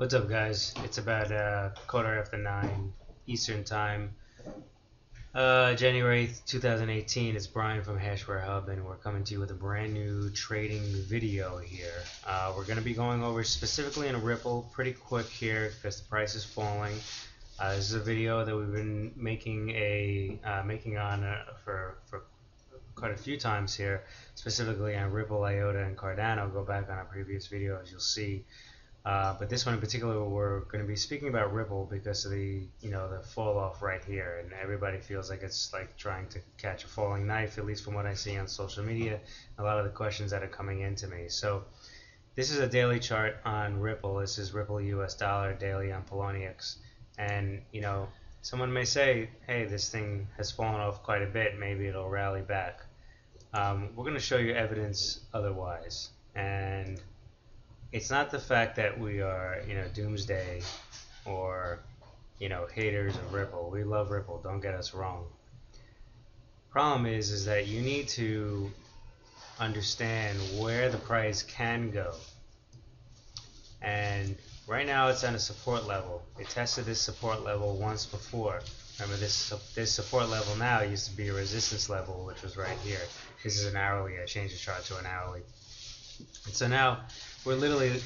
What's up, guys? It's about quarter after 9 Eastern Time, January 8th, 2018. It's Brian from HASHWAREHUB, and we're coming to you with a brand new trading video here. We're going to be going over specifically in Ripple pretty quick here because the price is falling. This is a video that we've been making for quite a few times here, specifically on Ripple, IOTA, and Cardano. Go back on our previous videos, you'll see. But this one in particular, we're going to be speaking about Ripple because of the fall off right here, and everybody feels like it's like trying to catch a falling knife, at least from what I see on social media, a lot of the questions that are coming into me. So this is a daily chart on Ripple. This is Ripple US dollar daily on Poloniex, and someone may say, hey, this thing has fallen off quite a bit, maybe it'll rally back. We're going to show you evidence otherwise, and it's not the fact that we are, doomsday or, haters of Ripple. We love Ripple, don't get us wrong. Problem is that you need to understand where the price can go. And right now it's on a support level. It tested this support level once before. Remember, this support level now used to be a resistance level, which was right here. This is an hourly. I changed the chart to an hourly. And so now we're literally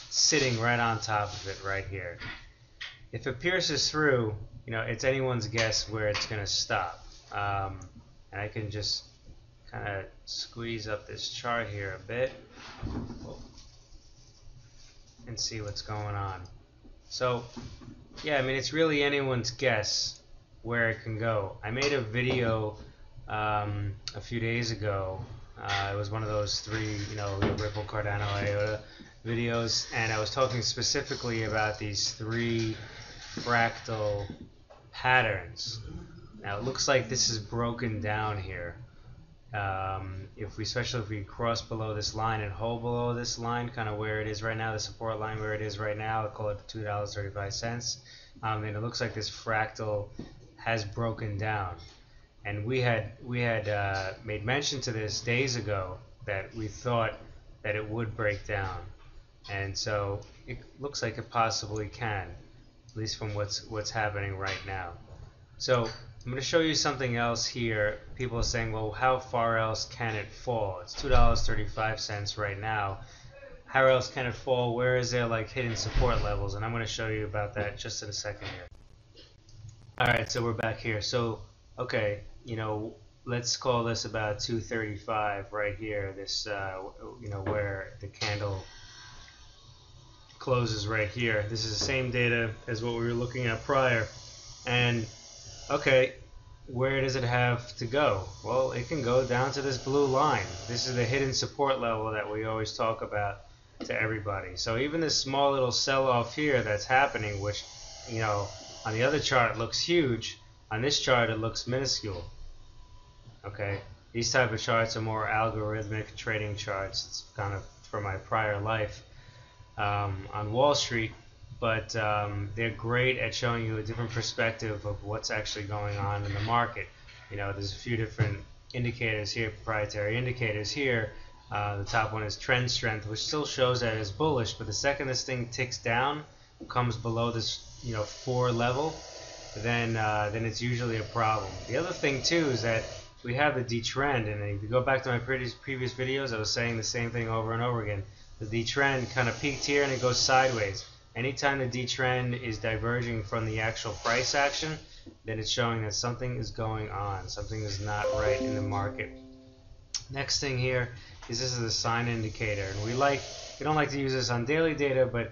sitting right on top of it right here. If it pierces through, it's anyone's guess where it's going to stop. And I can just kind of squeeze up this chart here a bit and see what's going on. So, yeah, it's really anyone's guess where it can go. I made a video a few days ago. It was one of those three, Ripple, Cardano, IOTA videos, and I was talking specifically about these three fractal patterns. Now it looks like this is broken down here. Especially if we cross below this line and hold below this line, kind of where it is right now, the support line where it is right now, I'll call it $2.35. And it looks like this fractal has broken down. And we had made mention to this days ago that we thought that it would break down, and so it looks like it possibly can, at least from what's happening right now. So I'm going to show you something else here. People are saying, well, how far else can it fall? It's $2.35 right now. How else can it fall? Where is there like hidden support levels? And I'm going to show you about that just in a second here. All right, so we're back here. So okay, let's call this about 235 right here. This, where the candle closes right here. This is the same data as what we were looking at prior. And okay, where does it have to go? Well, it can go down to this blue line. This is the hidden support level that we always talk about to everybody. So even this small little sell-off here that's happening, which, on the other chart looks huge, on this chart it looks minuscule. Okay, these type of charts are more algorithmic trading charts. It's kind of for my prior life on Wall Street, but they're great at showing you a different perspective of what's actually going on in the market. There's a few different indicators here, proprietary indicators here. The top one is trend strength, which still shows that it's bullish, but the second this thing ticks down, comes below this 4 level, then it's usually a problem. The other thing too is that we have the D-trend, and if you go back to my previous videos, I was saying the same thing over and over again. The D-trend kind of peaked here and it goes sideways. Anytime the D-trend is diverging from the actual price action, then it's showing that something is going on, something is not right in the market. Next thing here is this is a sign indicator, and we don't like to use this on daily data, but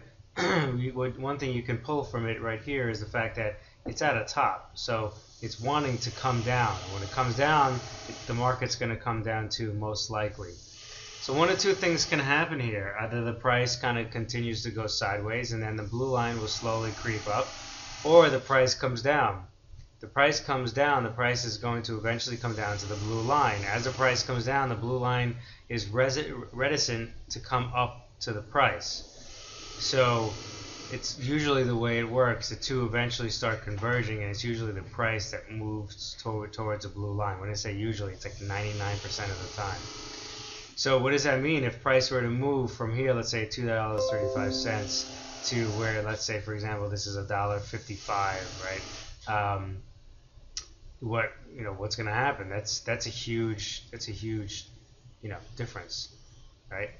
one thing you can pull from it right here is the fact that it's at a top, so it's wanting to come down. When it comes down, the market's going to come down too, most likely. So one of two things can happen here. Either the price kind of continues to go sideways and then the blue line will slowly creep up, or the price comes down. The price comes down, the price is going to eventually come down to the blue line. As the price comes down, the blue line is reticent to come up to the price. So it's usually the way it works. The two eventually start converging, and it's usually the price that moves towards a blue line. When I say usually, it's like 99% of the time. So what does that mean if price were to move from here, let's say $2.35 to where, let's say for example, this is $1.55, right? What's going to happen? That's a huge difference, right?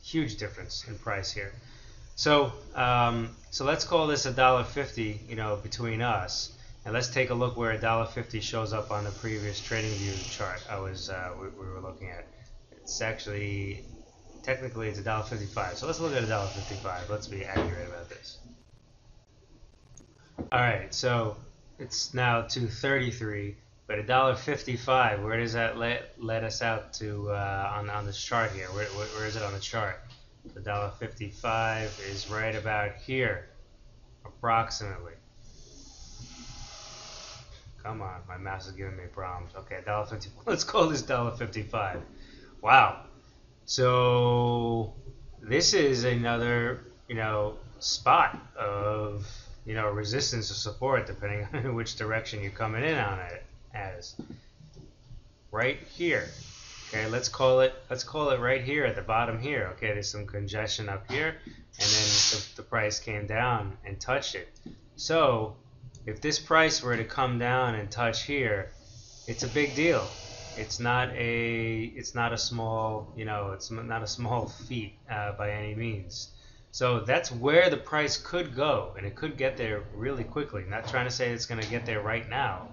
Huge difference in price here. So so let's call this $1.50, between us, and let's take a look where $1.50 shows up on the previous trading view chart we were looking at. It's actually, technically it's $1.55. So let's look at $1.55. Let's be accurate about this. All right, so it's now $2.33, but $1.55. Where does that let us out to on this chart here? Where is it on the chart? The $1.55 is right about here, approximately. Come on, my mouse is giving me problems. Okay, $1.50. Let's call this $1.55. Wow. So this is another, spot of, resistance or support, depending on which direction you're coming in on it as. Right here. Okay, let's call it right here at the bottom here. Okay, there's some congestion up here, and then the price came down and touched it. So if this price were to come down and touch here, it's a big deal. It's not a small, it's not a small feat by any means. So that's where the price could go, and it could get there really quickly. Not trying to say it's going to get there right now,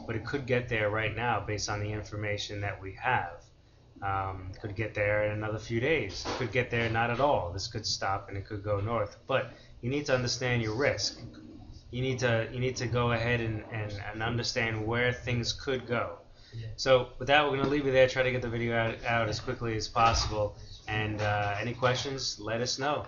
but it could get there right now based on the information that we have. Could get there in another few days. It could get there not at all. This could stop and it could go north. But you need to understand your risk. You need to go ahead and understand where things could go. So with that, we're going to leave it there. Try to get the video out as quickly as possible. And any questions, let us know.